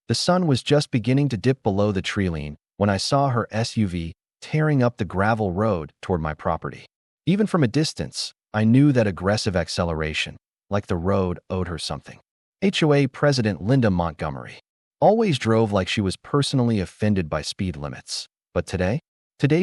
The sun was just beginning to dip below the treeline when I saw her SUV tearing up the gravel road toward my property. Even from a distance, I knew that aggressive acceleration, like the road, owed her something. HOA President Linda Montgomery always drove like she was personally offended by speed limits. But today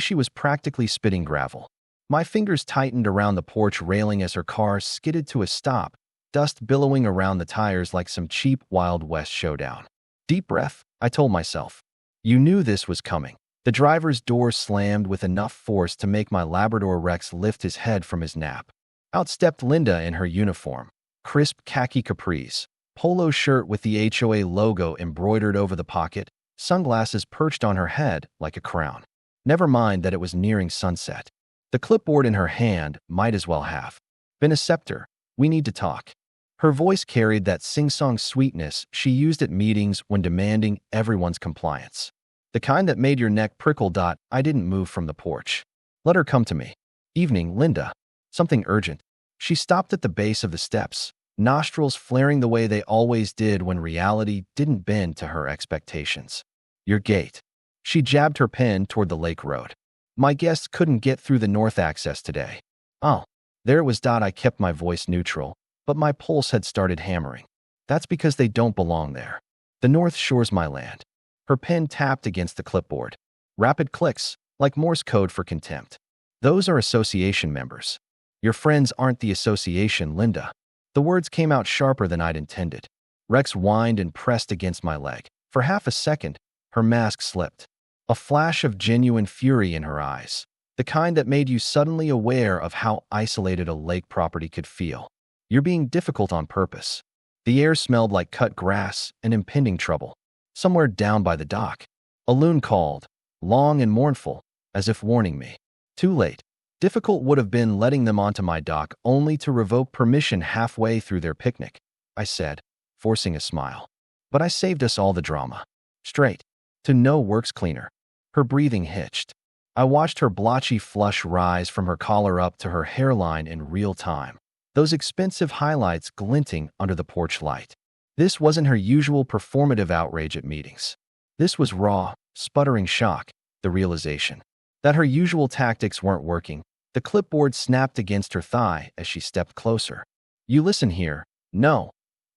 she was practically spitting gravel. My fingers tightened around the porch railing as her car skidded to a stop, dust billowing around the tires like some cheap Wild West showdown. Deep breath, I told myself. You knew this was coming. The driver's door slammed with enough force to make my Labrador Rex lift his head from his nap. Out stepped Linda in her uniform, crisp khaki capris, polo shirt with the HOA logo embroidered over the pocket, sunglasses perched on her head like a crown. Never mind that it was nearing sunset. The clipboard in her hand might as well have been a scepter. We need to talk. Her voice carried that sing-song sweetness she used at meetings when demanding everyone's compliance. The kind that made your neck prickle. I didn't move from the porch. Let her come to me. Evening, Linda. Something urgent. She stopped at the base of the steps, nostrils flaring the way they always did when reality didn't bend to her expectations. Your gate. She jabbed her pen toward the lake road. My guests couldn't get through the north access today. Oh, there it was. I kept my voice neutral, but my pulse had started hammering. That's because they don't belong there. The North Shore's my land. Her pen tapped against the clipboard. Rapid clicks, like Morse code for contempt. Those are association members. Your friends aren't the association, Linda. The words came out sharper than I'd intended. Rex whined and pressed against my leg. For half a second, her mask slipped. A flash of genuine fury in her eyes. The kind that made you suddenly aware of how isolated a lake property could feel. You're being difficult on purpose. The air smelled like cut grass and impending trouble. Somewhere down by the dock, a loon called, long and mournful, as if warning me. Too late. Difficult would have been letting them onto my dock only to revoke permission halfway through their picnic, I said, forcing a smile. But I saved us all the drama. Straight. To no works cleaner. Her breathing hitched. I watched her blotchy flush rise from her collar up to her hairline in real time, those expensive highlights glinting under the porch light. This wasn't her usual performative outrage at meetings. This was raw, sputtering shock, the realization that her usual tactics weren't working. The clipboard snapped against her thigh as she stepped closer. You listen here. No.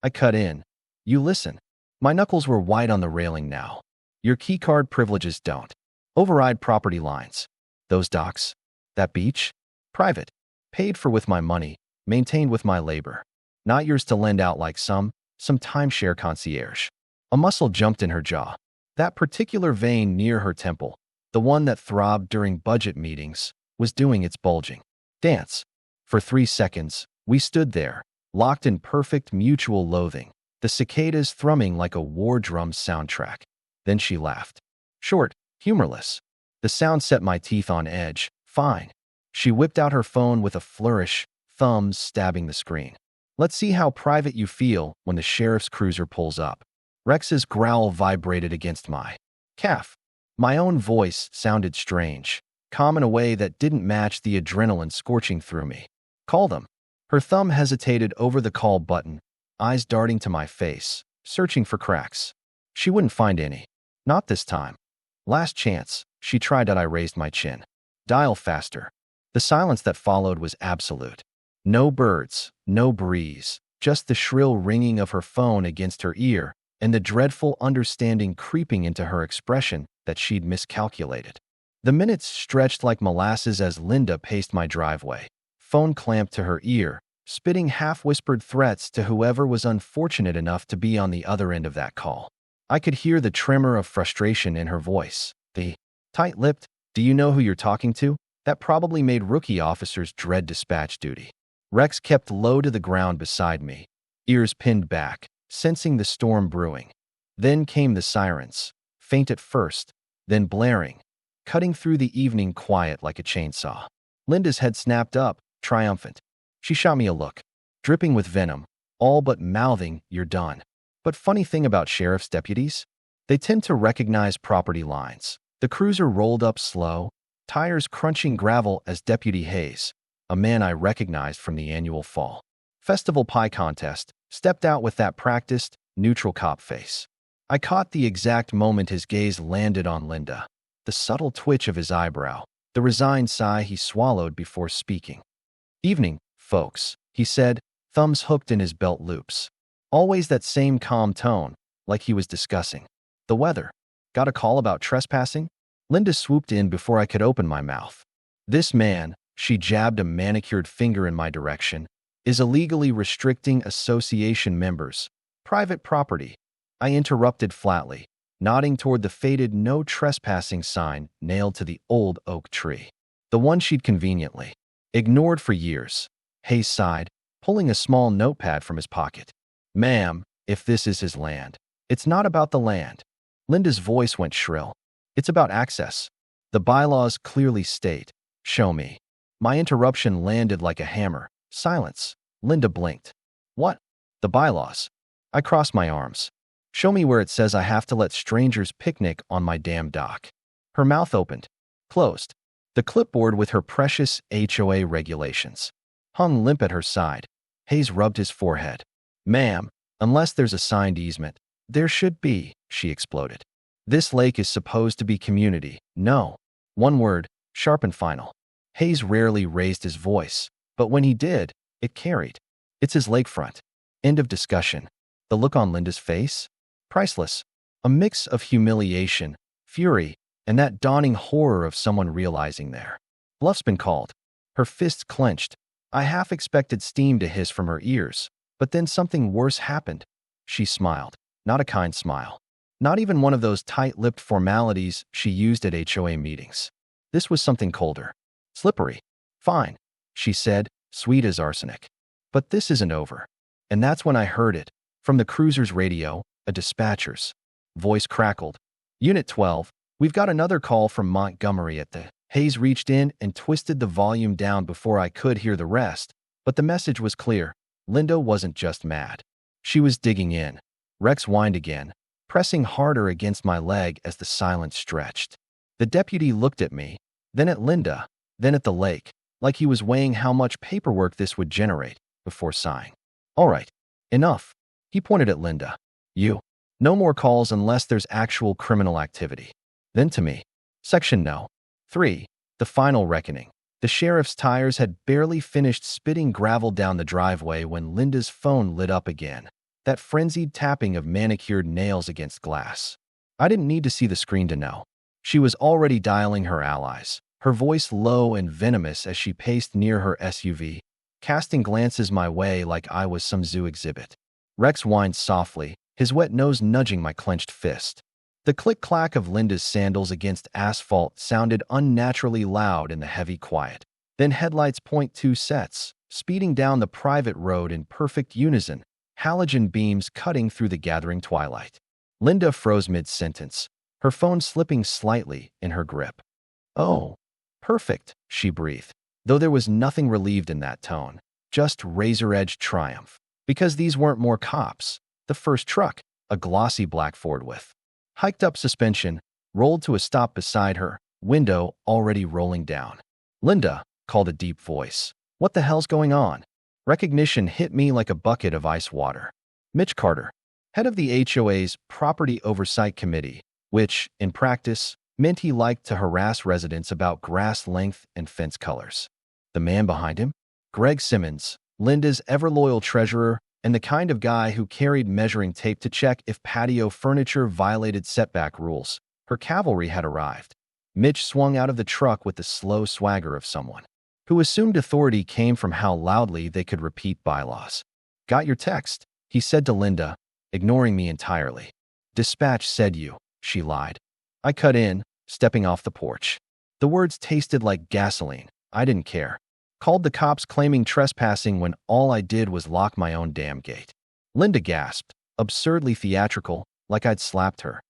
I cut in. You listen. My knuckles were white on the railing now. Your keycard privileges don't override property lines. Those docks, that beach, private, paid for with my money, maintained with my labor. Not yours to lend out like some timeshare concierge. A muscle jumped in her jaw. That particular vein near her temple, the one that throbbed during budget meetings, was doing its bulging dance. For 3 seconds, we stood there, locked in perfect mutual loathing, the cicadas thrumming like a war drum soundtrack. Then she laughed. Short, humorless. The sound set my teeth on edge. Fine. She whipped out her phone with a flourish, thumbs stabbing the screen. Let's see how private you feel when the sheriff's cruiser pulls up. Rex's growl vibrated against my calf. My own voice sounded strange, calm in a way that didn't match the adrenaline scorching through me. Call them. Her thumb hesitated over the call button, eyes darting to my face, searching for cracks. She wouldn't find any. Not this time. Last chance, she tried. I raised my chin. Dial faster. The silence that followed was absolute. No birds, no breeze, just the shrill ringing of her phone against her ear and the dreadful understanding creeping into her expression that she'd miscalculated. The minutes stretched like molasses as Linda paced my driveway, phone clamped to her ear, spitting half-whispered threats to whoever was unfortunate enough to be on the other end of that call. I could hear the tremor of frustration in her voice. The tight-lipped, "Do you know who you're talking to?" that probably made rookie officers dread dispatch duty. Rex kept low to the ground beside me, ears pinned back, sensing the storm brewing. Then came the sirens, faint at first, then blaring, cutting through the evening quiet like a chainsaw. Linda's head snapped up, triumphant. She shot me a look, dripping with venom, all but mouthing, "You're done." But funny thing about sheriff's deputies? They tend to recognize property lines. The cruiser rolled up slow, tires crunching gravel as Deputy Hayes, a man I recognized from the annual fall festival pie contest, stepped out with that practiced, neutral cop face. I caught the exact moment his gaze landed on Linda. The subtle twitch of his eyebrow, the resigned sigh he swallowed before speaking. "Evening, folks," he said, thumbs hooked in his belt loops. Always that same calm tone, like he was discussing the weather. "Got a call about trespassing?" Linda swooped in before I could open my mouth. "This man," she jabbed a manicured finger in my direction, "is illegally restricting association members' private property." I interrupted flatly, nodding toward the faded "no trespassing" sign nailed to the old oak tree. The one she'd conveniently ignored for years. Hayes sighed, pulling a small notepad from his pocket. "Ma'am, if this is his land, it's not about the land." Linda's voice went shrill. "It's about access. The bylaws clearly state, 'Show me.'" My interruption landed like a hammer. "Silence." Linda blinked. "What? The bylaws?" I crossed my arms. "Show me where it says I have to let strangers picnic on my damn dock." Her mouth opened, closed. The clipboard with her precious HOA regulations hung limp at her side. Hayes rubbed his forehead. "Ma'am, unless there's a signed easement, there should be," she exploded. "This lake is supposed to be community. No." One word, sharp and final. Hayes rarely raised his voice, but when he did, it carried. "It's his lakefront." End of discussion. The look on Linda's face? Priceless. A mix of humiliation, fury, and that dawning horror of someone realizing their bluff's been called. Her fists clenched. I half expected steam to hiss from her ears, but then something worse happened. She smiled. Not a kind smile. Not even one of those tight-lipped formalities she used at HOA meetings. This was something colder. Slippery. "Fine," she said, sweet as arsenic. "But this isn't over." And that's when I heard it. From the cruiser's radio, a dispatcher's voice crackled. "Unit 12, we've got another call from Montgomery at the..." Hayes reached in and twisted the volume down before I could hear the rest, but the message was clear. Linda wasn't just mad. She was digging in. Rex whined again, pressing harder against my leg as the silence stretched. The deputy looked at me, then at Linda, then at the lake, like he was weighing how much paperwork this would generate, before sighing. "All right. Enough." He pointed at Linda. "You. No more calls unless there's actual criminal activity." Then to me. Section No. 3. The final reckoning. The sheriff's tires had barely finished spitting gravel down the driveway when Linda's phone lit up again. That frenzied tapping of manicured nails against glass. I didn't need to see the screen to know. She was already dialing her allies, her voice low and venomous as she paced near her SUV, casting glances my way like I was some zoo exhibit. Rex whined softly, his wet nose nudging my clenched fist. The click-clack of Linda's sandals against asphalt sounded unnaturally loud in the heavy quiet. Then headlights .2 sets, speeding down the private road in perfect unison, halogen beams cutting through the gathering twilight. Linda froze mid-sentence, her phone slipping slightly in her grip. "Oh, perfect," she breathed, though there was nothing relieved in that tone, just razor-edged triumph. Because these weren't more cops. The first truck, a glossy black Ford with hiked up suspension, rolled to a stop beside her, window already rolling down. "Linda," called a deep voice. "What the hell's going on?" Recognition hit me like a bucket of ice water. Mitch Carter, head of the HOA's Property Oversight Committee, which, in practice, meant he liked to harass residents about grass length and fence colors. The man behind him? Greg Simmons, Linda's ever-loyal treasurer, and the kind of guy who carried measuring tape to check if patio furniture violated setback rules. Her cavalry had arrived. Mitch swung out of the truck with the slow swagger of someone who assumed authority came from how loudly they could repeat bylaws. "Got your text," he said to Linda, ignoring me entirely. "Dispatch said you," she lied. I cut in, stepping off the porch. The words tasted like gasoline. I didn't care. Called the cops claiming trespassing when all I did was lock my own damn gate. Linda gasped, absurdly theatrical, like I'd slapped her.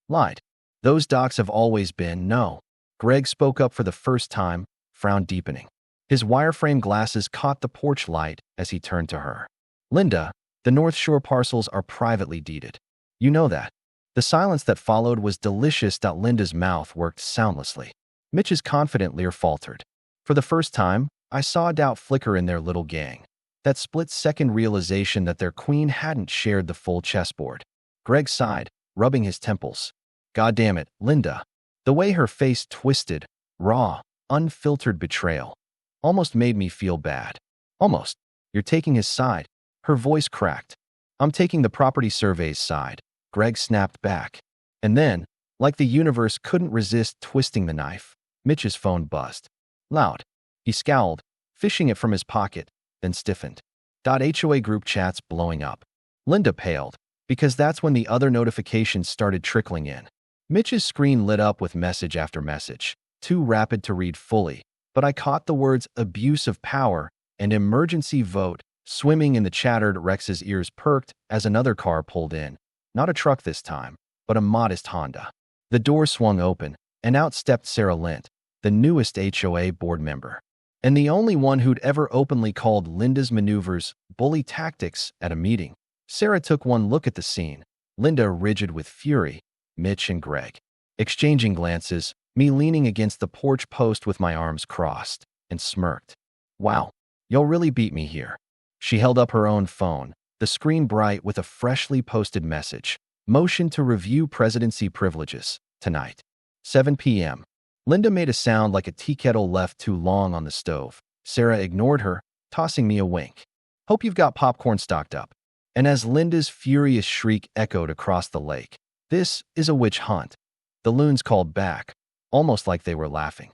Lied. "Those docks have always been, no." Greg spoke up for the first time, frown deepening. His wireframe glasses caught the porch light as he turned to her. "Linda, the North Shore parcels are privately deeded. You know that." The silence that followed was delicious. Linda's mouth worked soundlessly. Mitch's confident leer faltered. For the first time, I saw doubt flicker in their little gang. That split-second realization that their queen hadn't shared the full chessboard. Greg sighed. rubbing his temples. God damn it, Linda. The way her face twisted, raw, unfiltered betrayal, almost made me feel bad. Almost. You're taking his side. Her voice cracked. I'm taking the property survey's side. Greg snapped back. And then, like the universe couldn't resist twisting the knife, Mitch's phone buzzed. Loud. He scowled, fishing it from his pocket, then stiffened. HOA group chats blowing up. Linda paled, because that's when the other notifications started trickling in. Mitch's screen lit up with message after message, too rapid to read fully, but I caught the words abuse of power and emergency vote swimming in the chattered. Rex's ears perked as another car pulled in. Not a truck this time, but a modest Honda. The door swung open, and out stepped Sarah Lint, the newest HOA board member, and the only one who'd ever openly called Linda's maneuvers bully tactics at a meeting. Sarah took one look at the scene, Linda rigid with fury, Mitch and Greg exchanging glances, me leaning against the porch post with my arms crossed, and smirked. Wow, y'all really beat me here. She held up her own phone, the screen bright with a freshly posted message. Motion to review presidency privileges, tonight. 7 p.m. Linda made a sound like a tea kettle left too long on the stove. Sarah ignored her, tossing me a wink. Hope you've got popcorn stocked up. And as Linda's furious shriek echoed across the lake, this is a witch hunt. The loons called back, almost like they were laughing.